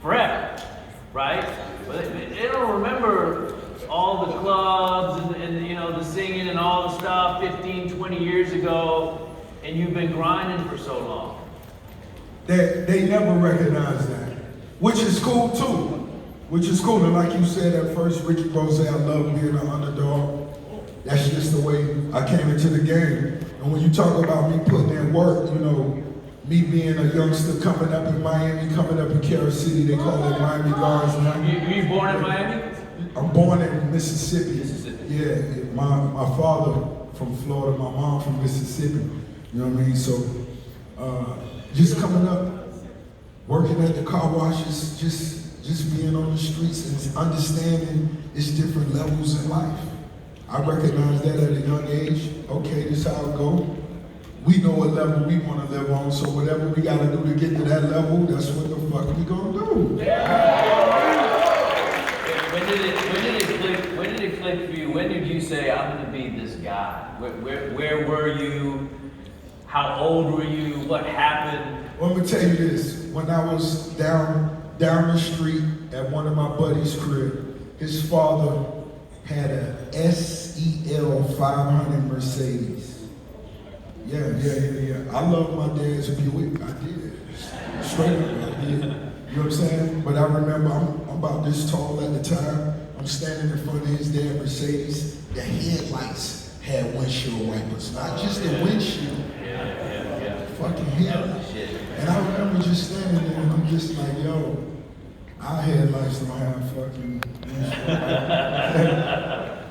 forever, right? But they don't remember all the clubs and you know, the singing and all the stuff 15, 20 years ago, and you've been grinding for so long. They never recognize that, which is cool too. Which is cool, and like you said at first, Rick Ross, I love being an underdog. That's just the way I came into the game. And when you talk about me putting in work, you know, me being a youngster coming up in Miami, coming up in Kansas City, they call it Miami Gardens now. Were you born in Miami? I'm born in Mississippi. Mississippi. Yeah, my father from Florida, my mom from Mississippi. You know what I mean? So just coming up, working at the car washes, just being on the streets and understanding it's different levels in life. I recognize that at a young age. Okay, this is how it go. We know what level we want to live on, so whatever we got to do to get to that level, that's what the fuck we gonna do. When did it click for you? When did you say, I'm gonna be this guy? Where were you? How old were you? What happened? Well, I'm gonna tell you this. When I was down the street at one of my buddies' crib, his father had a SEL 500 Mercedes. Yeah. I love my dad's Buick. I did. Straight up, I did. You know what I'm saying? But I remember I'm about this tall at the time. I'm standing in front of his dad Mercedes. The headlights had windshield wipers, not just the windshield. Yeah. Fucking headlights. And I remember just standing there and I'm just like, yo, our headlights don't have fucking windshield.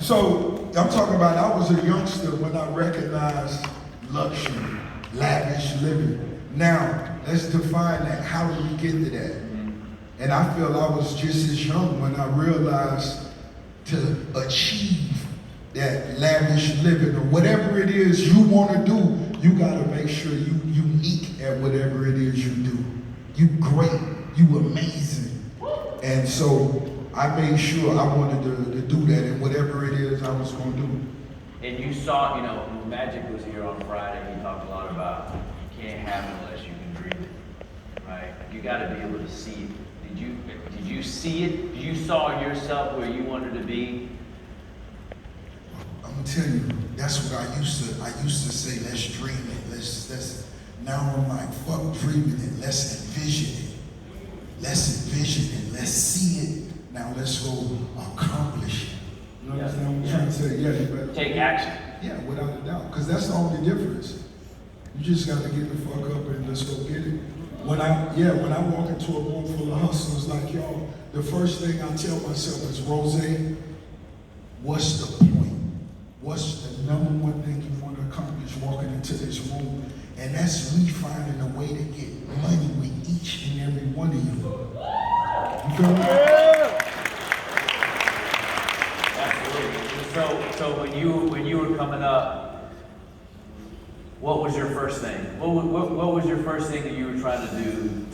So I'm talking about I was a youngster when I recognized luxury, lavish living. Now, let's define that. How do we get to that? And I feel I was just as young when I realized to achieve that lavish living or whatever it is you want to do, you got to make sure you unique at whatever it is you do. You great, you amazing. And so I made sure I wanted to do that and whatever it is I was going to do. And you saw, you know, Magic was here on Friday. He talked a lot about you can't have it unless you can dream it, right? You got to be able to see it. Did you see it? You saw yourself where you wanted to be? I'm gonna tell you, that's what I used to say, let's dream it. Let's now I'm like, fuck dreaming it, let's envision it. Let's envision it, let's see it. Now let's go accomplish it. You understand what I'm trying to say? Yeah, you better take action. Yeah, without a doubt. Because that's the only difference. You just gotta get the fuck up and let's go get it. When I walk into a room full of hustlers like y'all, the first thing I tell myself is, Rose, what's the point? What's the number one thing you want to accomplish walking into this room? And that's me finding a way to get money with each and every one of you. You feel me? Absolutely. So when you were coming up, what was your first thing? What was your first thing that you were trying to do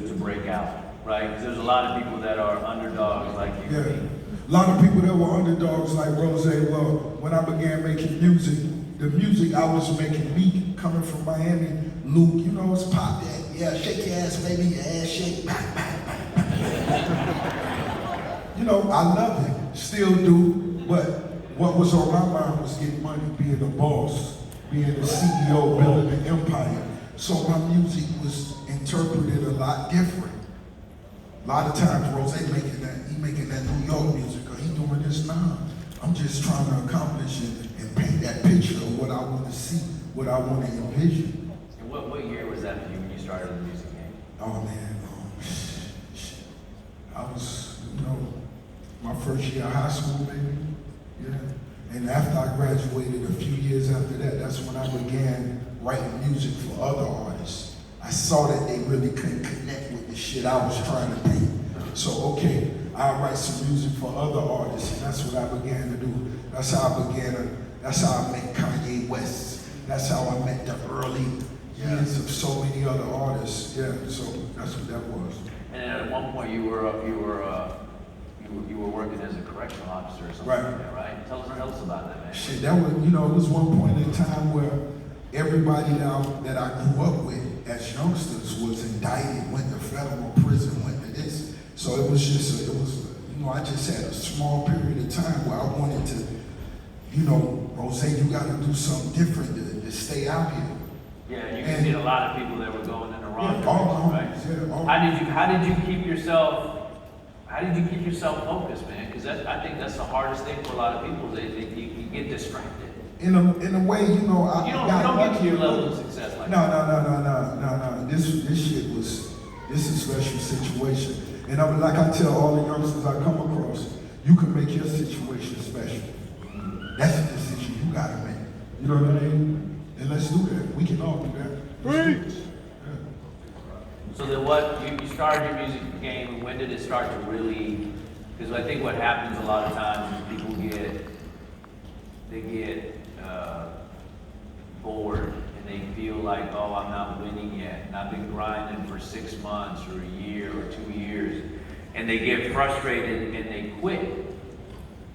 to break out, right? Because there's a lot of people that are underdogs like you. Yeah. A lot of people that were underdogs like Rose. Well, when I began making music, the music I was making, me coming from Miami, Luke, you know, it's pop that. Yeah, shake your ass, baby, your ass shake. You know, I love it, still do, but what was on my mind was getting money, being a boss, being a CEO, building an empire. So my music was interpreted a lot different. A lot of times, Rose making that New York music, or he doing this now. I'm just trying to accomplish it and paint that picture of what I want to see, what I want to envision. And what year was that for you when you started the music game? Oh man, I was, you know, my first year of high school, maybe. Yeah. And after I graduated, a few years after that, that's when I began writing music for other artists. I saw that they really couldn't connect with the shit I was trying to paint. So, okay, I'll write some music for other artists, and that's what I began to do. That's how I met Kanye West. That's how I met the early years of so many other artists. Yeah, so that's what that was. And then at one point you were working as a correctional officer or something like that, right? Tell us about that, man. Shit, that was, you know, it was one point in time where everybody that I grew up with as youngsters was indicted, went to federal prison, went to this. was just, I just had a small period of time where I wanted to, Rose, you gotta do something different to stay out here. Yeah, you can see a lot of people that were going in the wrong all direction, right? homies, all How did you keep yourself focused, man? Because I think that's the hardest thing for a lot of people. You get distracted. In a way, I You don't get to your level of success like that. No. This is a special situation. And like I tell all the youngsters I come across, you can make your situation special. That's a decision you gotta make. You know what I mean? And let's do that. We can all do that. Preach. So then you started your music game, and when did it start to really, because I think what happens a lot of times is people get bored and they feel like, oh, I'm not winning yet. And I've been grinding for 6 months or a year or 2 years. And they get frustrated and they quit.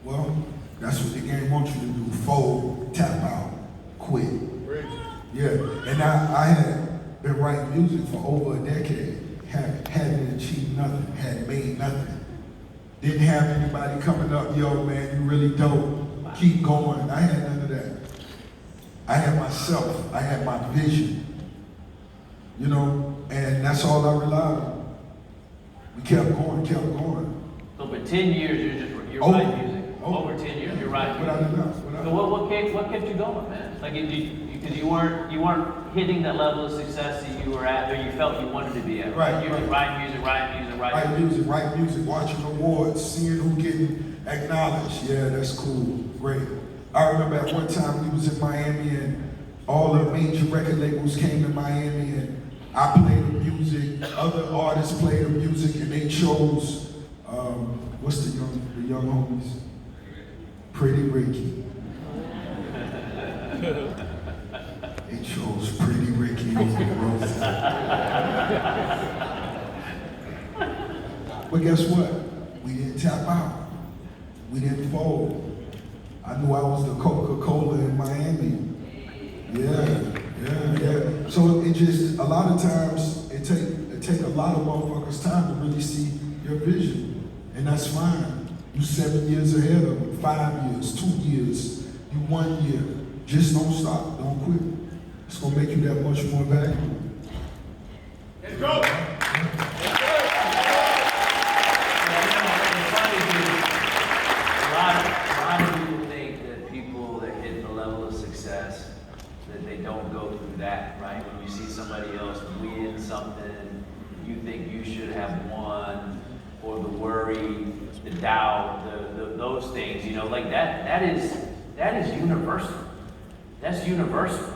Well, that's what the game wants you to do. Fold, tap out, quit. Yeah, and I had been writing music for over a decade. Hadn't achieved nothing, hadn't made nothing. Didn't have anybody coming up, yo, man, you really dope. Keep going. I had none of that. I had myself. I had my vision. And that's all I relied on. We kept going. So for 10 years, you're writing music. Over 10 years, you're writing music. So what kept you going, man? Like, because you weren't hitting that level of success that you were at, or you felt you wanted to be at. Right. You were writing music. Write music, watching awards, seeing who getting acknowledged. Yeah, that's cool, great. I remember at one time we was in Miami and all the major record labels came to Miami and I played the music, other artists played the music, and they chose, what's the young homies? Pretty Ricky. They chose Pretty Ricky over Rose. But guess what? We didn't tap out. We didn't fold. I knew I was the Coca-Cola in Miami. Yeah. So it just, a lot of times, it take a lot of motherfuckers' time to really see your vision. And that's fine. You 7 years ahead of them, 5 years, 2 years, you 1 year. Just don't stop, don't quit. It's gonna make you that much more valuable. Let's go! A lot of people think that people that hit the level of success, that they don't go through that, right? When you see somebody else win something, you think you should have won, or the worry, the doubt, those things, like that is universal. That's universal.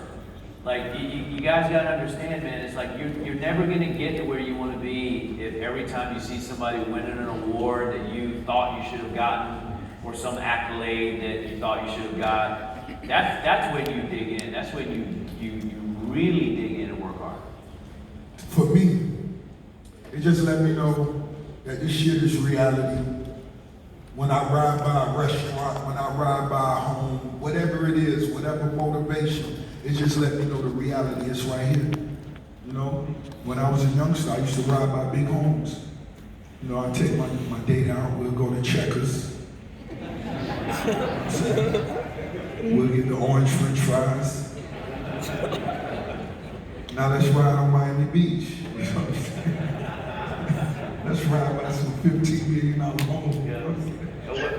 Like, you guys gotta understand, man, it's like you're never gonna get to where you wanna be if every time you see somebody winning an award that you thought you should have gotten, or some accolade that you thought you should have got. That's when you dig in. That's when you really dig in and work hard. For me, it just let me know that this shit is reality. When I ride by a restaurant, when I ride by a home, whatever it is, whatever motivation, it just let me know the reality is right here. When I was a youngster, I used to ride by big homes. I'd take my date out, we'll go to Checkers. We'll get the orange french fries. Now let's ride on Miami Beach. Let's ride by some $15 million homes.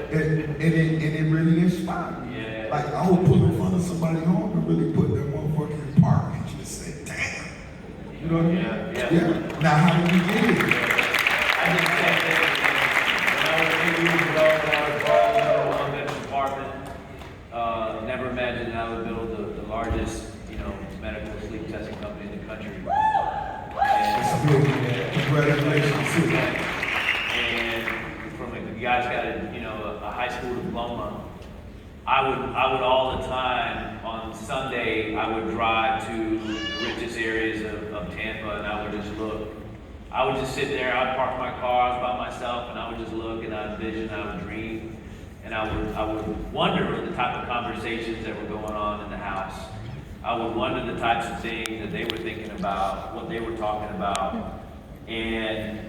And it really inspired me. Yeah. Like, I would pull in front of somebody's home and really put that motherfucker in the park and just say, damn. You know what I mean? Yeah. Now, how did we get here? I just said that when I was 8 years ago, when I was born in a one-bedroom apartment, never imagined that I would build the largest, medical sleep testing company in the country. That's good. Congratulations. And from you guys got a high school diploma. I would all the time on Sunday, I would drive to the richest areas of Tampa, and I would just look. I would just sit there, I'd park my car, I was by myself, and I would just look, and I'd envision, I would dream, and I would wonder the type of conversations that were going on in the house. I would wonder the types of things that they were thinking about, what they were talking about, and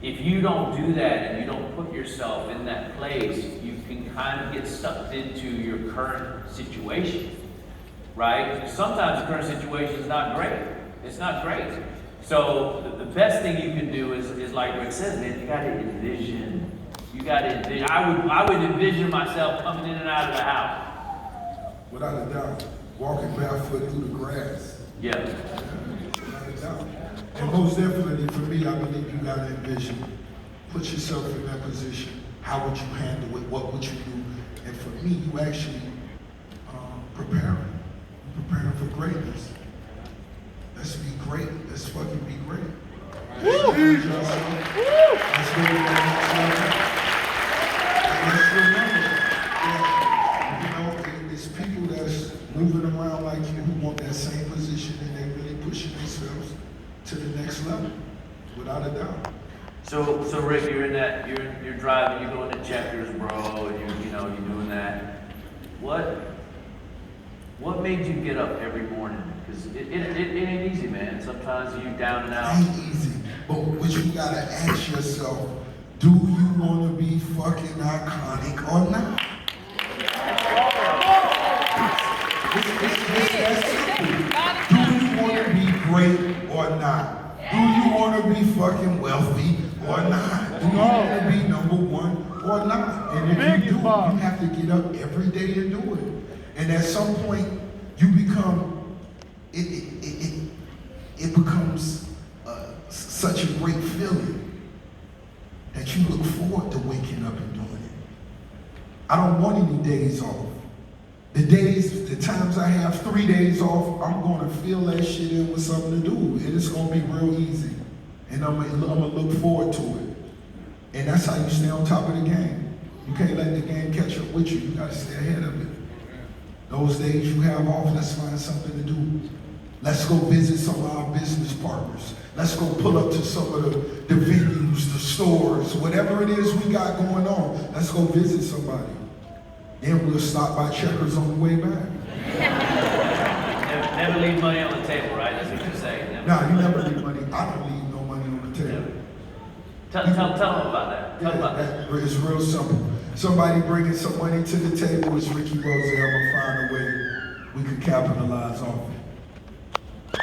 if you don't do that and you don't put yourself in that place, you can kind of get sucked into your current situation, right? Sometimes the current situation is not great. It's not great. So the best thing you can do is like Rick says, man, you got to envision. You got to envision. I would envision myself coming in and out of the house. Without a doubt, walking barefoot through the grass. Yeah. Without a doubt. And most definitely for me, I believe you got to envision. Put yourself in that position. How would you handle it? What would you do? And for me, you actually preparing. You're preparing for greatness. Let's be great. Let's fucking be great. Let's go to the next level. And let's remember that, you know, it's people that's moving around like you who want that same position and they really pushing themselves to the next level, without a doubt. So Rick, you're in that, you're driving, you're going to Checkers, bro, and you're doing that. What made you get up every morning? Because it ain't easy, man. Sometimes you down and out. It ain't easy, but what you gotta ask yourself, do you wanna be fucking iconic or not? It's that simple. Do you wanna be great or not? Do you wanna be fucking wealthy or not? Do you wanna be number one or not? And if you do, you have to get up every day and do it. And at some point, you become, it becomes such a great feeling that you look forward to waking up and doing it. I don't want any days off. The times I have 3 days off, I'm gonna fill that shit in with something to do. And it's gonna be real easy. And I'm gonna look forward to it. And that's how you stay on top of the game. You can't let the game catch up with you. You gotta stay ahead of it. Those days you have off, let's find something to do. Let's go visit some of our business partners. Let's go pull up to some of the venues, the stores, whatever it is we got going on. Let's go visit somebody. Then we'll stop by Checkers on the way back. Never leave money on the table, right? That's what you're saying. Nah, you never leave money. I don't leave no money on the table. Tell them about that. Tell them about that. It's real simple. Somebody bringing some money to the table is Ricky Rose. I'm gonna find a way we could capitalize off it.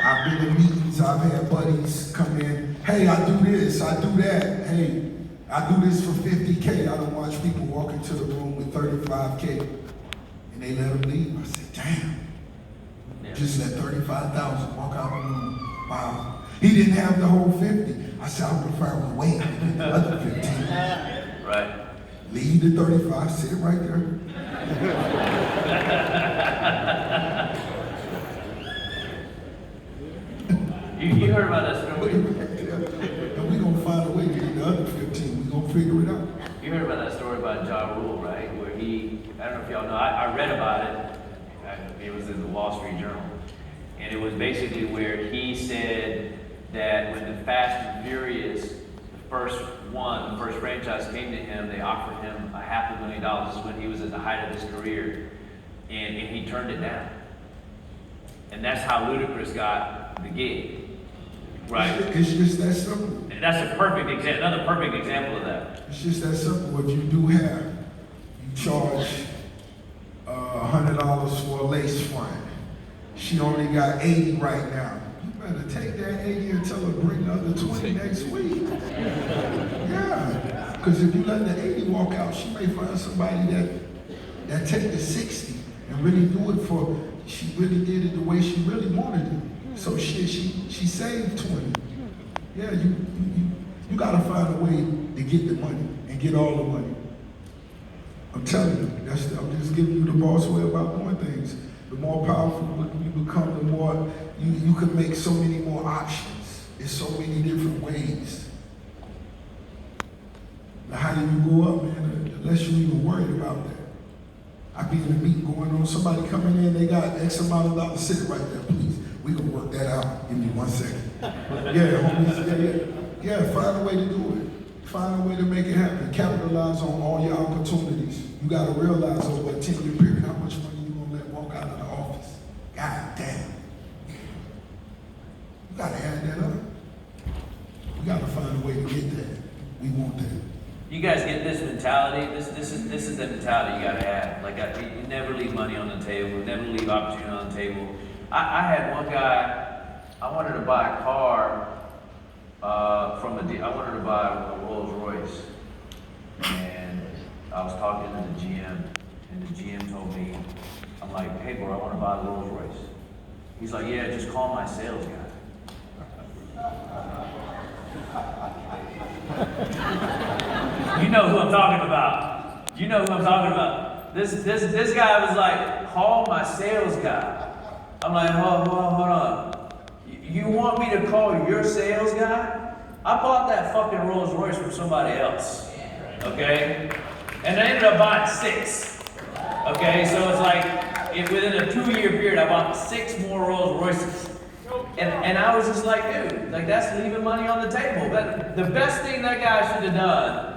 I've been in meetings, I've had buddies come in, hey, I do this, I do that, hey, I do this for 50K. I don't watch people walk into the room with 35K and they let them leave. I said, damn, just let 35,000 walk out of the room. Wow. He didn't have the whole 50. I said, I would have found a way to get the other 15. Right. Leave the 35, sit it right there. You heard about that story? And we're going to find a way to get the other 15. We're going to figure it out. You heard about that story about Ja Rule, right? Where I don't know if y'all know, I read about it. It was in the Wall Street Journal. And it was basically where he said that when the Fast and Furious, the first franchise came to him, they offered him $500,000. This is when he was at the height of his career. And he turned it down. And that's how Ludacris got the gig. Right? It's just that simple. And that's a perfect example, another perfect example of that. It's just that simple. If you do have, you charge $100 for a lace front. She only got 80 right now. You better take that 80 and tell her bring the other 20 next week. Yeah, because if you let the 80 walk out, she may find somebody that take the 60 and really do it for. She really did it the way she really wanted it. So she saved 20. Yeah, you gotta find a way to get the money and get all the money. I'm telling you, I'm just giving you the boss way about doing things. The more powerful you become, the more you can make so many more options. There's so many different ways. Now, how do you go up, man? Unless you even worried about that. I be in a meeting going on, somebody coming in, they got X amount of dollars, sit right there, please. We gonna work that out. Give me 1 second. Yeah, homies, yeah, find a way to do it. Find a way to make it happen. Capitalize on all your opportunities. You gotta realize over a 10-year period how much money you gonna let walk out of the office. God damn. You gotta add that up. You gotta find a way to get that. you guys get this mentality. This is the mentality you gotta have. Like you never leave money on the table. Never leave opportunity on the table. I had one guy. I wanted to buy a car I wanted to buy a Rolls Royce, and I was talking to the GM, and the GM told me, I'm like, hey bro, I want to buy a Rolls Royce. He's like, yeah, just call my sales guy. You know who I'm talking about. You know who I'm talking about. This guy was like, call my sales guy. I'm like, hold on. You want me to call your sales guy? I bought that fucking Rolls Royce from somebody else. Okay? And I ended up buying 6. Okay? So it's like, within a 2-year period, I bought 6 more Rolls Royces. And I was just like, dude, like that's leaving money on the table. The best thing that guy should have done,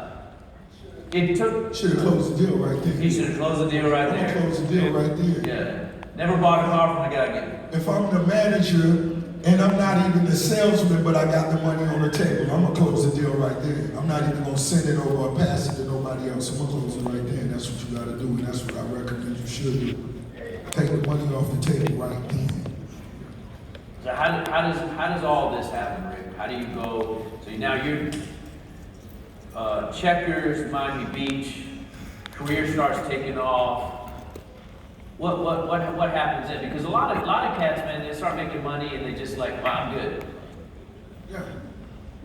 should have closed the deal right there. He should have closed the deal right there. Closed the deal right there. Yeah. Never bought a car from the guy again. If I'm the manager and I'm not even the salesman, but I got the money on the table, I'm gonna close the deal right there. I'm not even gonna send it over or pass it to nobody else. I'm gonna close it right there, and that's what you gotta do, and that's what I recommend you should do. Take the money off the table right then. So how does all this happen, Rick? How do you go? So now you're Checkers, Miami Beach, career starts taking off. What happens then? Because a lot of cats, man, they start making money and they just like, wow, I'm good. Yeah.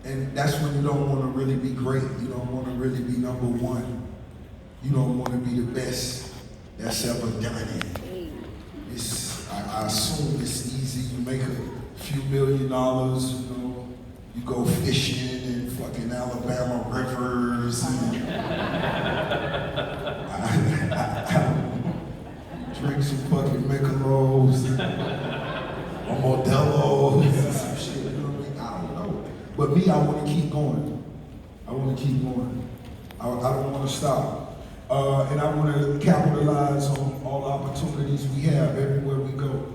And that's when you don't want to really be great. You don't want to really be number one. You don't want to be the best that's ever done it. I assume it's easy. You make a few $1 million, you know, you go fishing in fucking Alabama rivers. And drink some fucking Michelob's or Modelo's and some shit. You know what I mean? I don't know. But me, I want to keep going. I want to keep going. I don't want to stop. And I want to capitalize on all opportunities we have everywhere we go.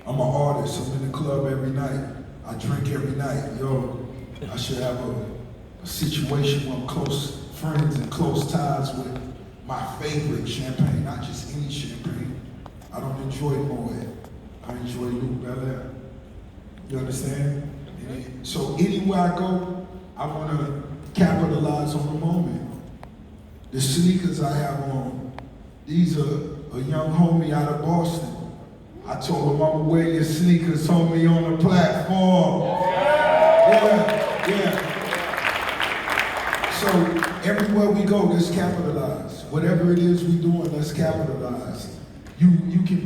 I'm an artist. I'm in the club every night. I drink every night. Yo, I should have a situation where I'm close friends and close ties with my favorite champagne, not just any champagne. I don't enjoy Moet. I enjoy Luke Belair. You understand? So anywhere I go, I want to capitalize on the moment. The sneakers I have on, these are a young homie out of Boston. I told him, I'm gonna wear your sneakers, homie, on the platform. Yeah. So everywhere we go, let's capitalize. Whatever it is we doing, let's capitalize. You could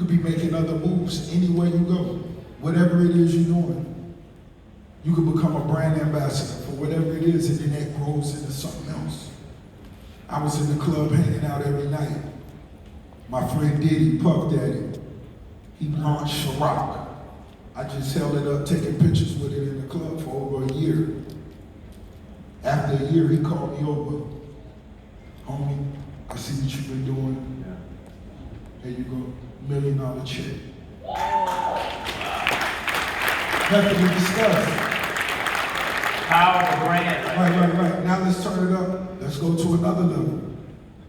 be making other moves anywhere you go. Whatever it is you're doing. You could become a brand ambassador for whatever it is, and then that grows into something else. I was in the club hanging out every night. My friend Diddy, Puff Daddy, he launched Ciroc. I just held it up, taking pictures with it in the club for over a year. After a year, he called me over. Homie, I see what you've been doing. There you go, $1 million check. Nothing to discuss. Power of the brand. Right. Now let's turn it up. Let's go to another level.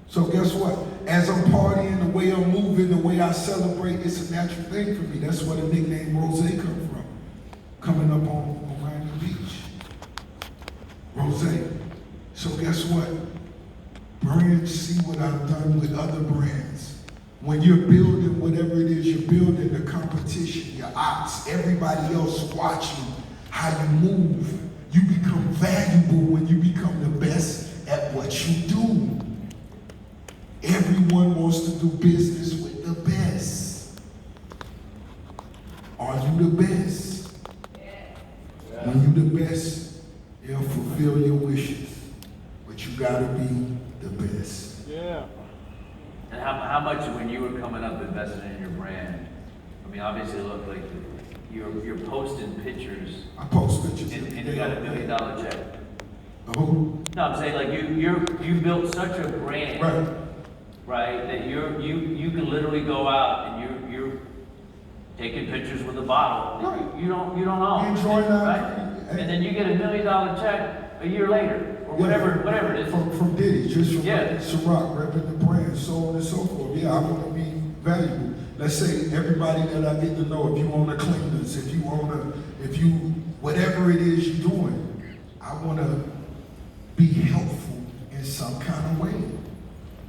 So guess what? As I'm partying, the way I'm moving, the way I celebrate, it's a natural thing for me. That's where the nickname Rose come from. Coming up on Miami Beach. Rose. So guess what? Brands see what I've done with other brands. When you're building whatever it is you're building, the competition, your ops, everybody else watching how you move. You become valuable when you become the best at what you do. Everyone wants to do business with the best. Are you the best? When you the best, they'll fulfill your wishes. But you gotta be the best. Yeah. And how much when you were coming up investing in your brand? I mean, obviously, look like you're posting pictures. I post pictures. And you got $1 million check. Who? No, I'm saying like you built such a brand, Right. that you can literally go out and you're taking pictures with a bottle. Right. You don't know. You enjoy that. Right? And then you get $1 million check a year later or whatever it is. From Diddy, just from Yeah. Ciroc, repping the brand, so on and so forth. Yeah, I want to be valuable. Let's say everybody that I get to know, if you own a cleaners, if you whatever it is you're doing, I want to be helpful in some kind of way.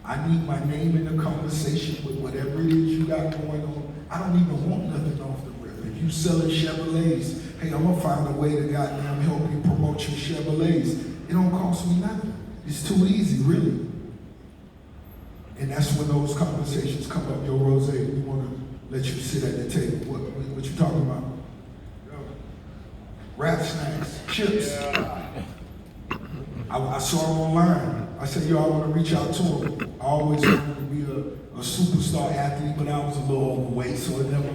I need my name in the conversation with whatever it is you got going on. I don't even want nothing off the rip. If you selling Chevrolets, hey, I'm gonna find a way to goddamn help you promote your Chevrolets. It don't cost me nothing. It's too easy, really. And that's when those conversations come up. Yo, Rose, we want to let you sit at the table. What you talking about? Rap snacks, chips. I saw him online. I said, yo, I want to reach out to him. I always wanted to be a superstar athlete, but I was a little overweight, so it never.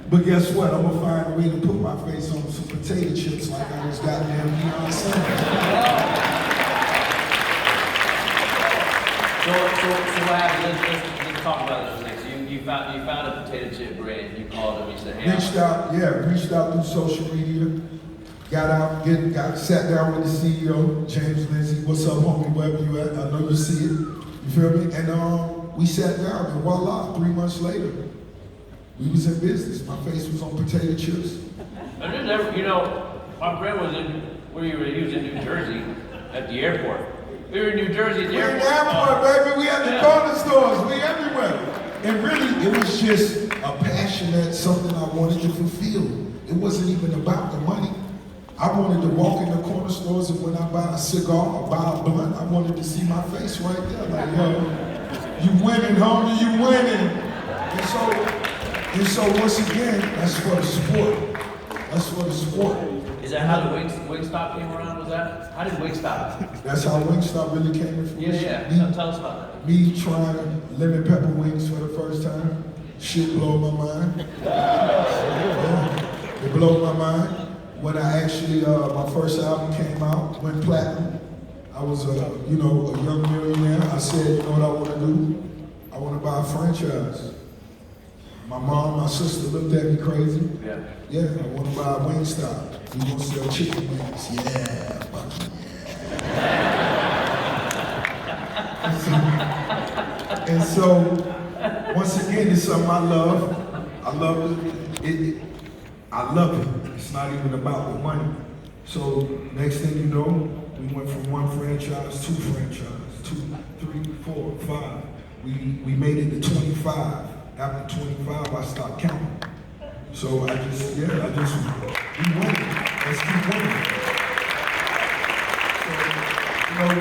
But guess what? I'm going to find a way to put my face on some potato chips like I was goddamn Beyonce. So what happened? Let's talk about this for a second. So you found a potato chip brand. You called them. You said, hey, Reached out through social media. Got sat down with the CEO, James Lindsay. What's up, homie? Wherever you at? I know you see it. You feel me? And we sat down, and voila, 3 months later, we was in business. My face was on potato chips. And then my friend was he was in New Jersey at the airport. We were in New Jersey at the We in airport. the airport, baby. We at the corner stores. We everywhere. And really, it was just a passion, that something I wanted to fulfill. It wasn't even about the money. I wanted to walk in the corner stores, and when I buy a cigar or buy a blunt, I wanted to see my face right there. Like, yo, you winning, homie, you winning. And so once again, that's for the sport. That's for the sport. Is that how the Wingstop came around? Was that? How did Wingstop? That's how Wingstop really came in fruition. Yeah. Tell us about that. Me trying lemon pepper wings for the first time. Shit blew my mind. Yeah, it blew my mind. When I actually, my first album came out, went platinum. I was a young millionaire. I said, you know what I want to do? I want to buy a franchise. My mom, my sister looked at me crazy. Yeah, I want to buy a Wingstop. We want to sell chicken wings. Yeah, fuck yeah. And so, once again, it's something I love. I love it. I love it. It's not even about the money. So next thing you know, we went from 1 franchise, 2 franchises, 2, 3, 4, 5. We made it to 25. After 25, I stopped counting. So we winning. Let's keep winning. So, we're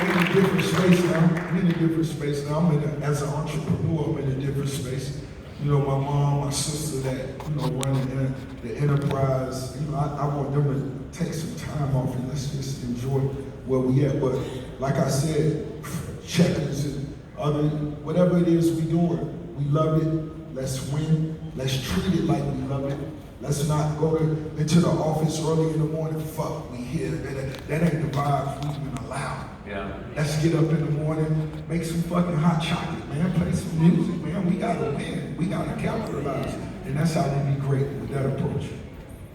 in a different space now. As an entrepreneur, I'm in a different space. My mom, my sister that, running the enterprise, I want them to take some time off and let's just enjoy where we at. But like I said, checkers and other, whatever it is we doing, we love it. Let's win. Let's treat it like we love it. Let's not go into the office early in the morning. Fuck, we here. That ain't the vibes we even allow. Yeah. Let's get up in the morning, make some fucking hot chocolate, man. Play some music, man. We gotta win. We gotta capitalize. And that's how we be great with that approach.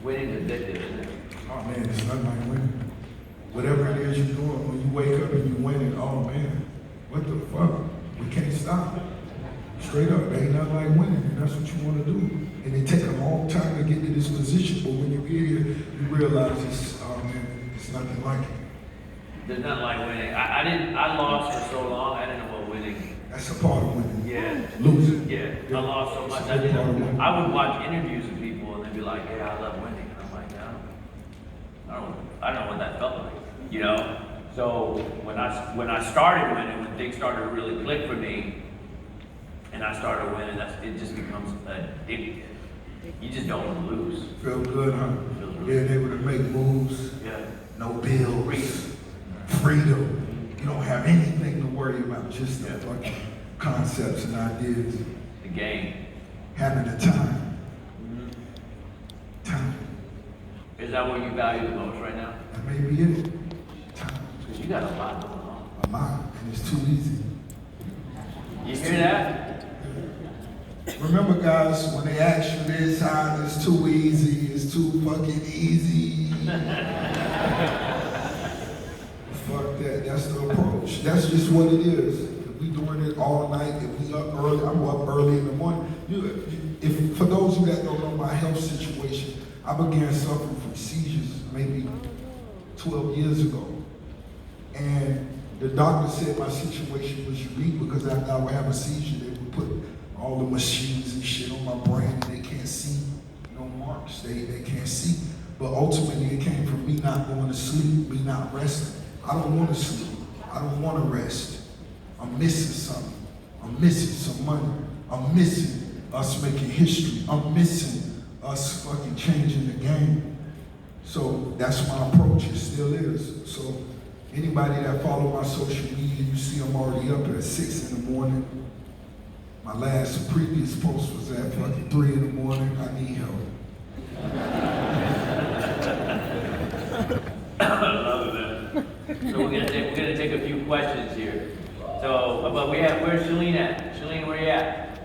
Winning is addictive, isn't it? Oh man, it's nothing like winning. Whatever it is you're doing, when you wake up and you winning, oh man, what the fuck? We can't stop. Straight up, ain't nothing like winning, and that's what you want to do. And it take a long time to get to this position, but when you get here, you realize it's nothing like it. There's nothing like winning. I lost for so long, I didn't know what winning. That's a part of winning. Yeah. Losing. Yeah. I lost so much. I would watch interviews with people and they'd be like, yeah, I love winning. And I'm like, I don't know what that felt like, So when I started winning, when things started to really click for me, and I started winning, it just becomes addictive. You just don't want to lose. Feel good, huh? Being able to make moves. Yeah. No bills. Freedom. You don't have anything to worry about, just the fucking concepts and ideas. The game. Having the time. Time. Is that what you value the most right now? That may be it. Time. Because you got a lot going on. A lot, and it's too easy. You hear that? Remember, guys, when they ask you this, how it's too easy, it's too fucking easy. that's the approach. That's just what it is. If we doing it all night, if we up early, I'm up early in the morning. If for those of you that don't know my health situation, I began suffering from seizures maybe 12 years ago. And the doctor said my situation was unique because after I would have a seizure, they would put all the machines and shit on my brain and they can't see no marks. They can't see. But ultimately it came from me not going to sleep, me not resting. I don't want to sleep. I don't want to rest. I'm missing something. I'm missing some money. I'm missing us making history. I'm missing us fucking changing the game. So that's my approach. It still is. So anybody that follow my social media, you see I'm already up at 6 in the morning. My last previous post was at fucking 3 in the morning. I need help. I love that. So we're gonna take a few questions here. So, but where's Shalene at? Shalene, where you at?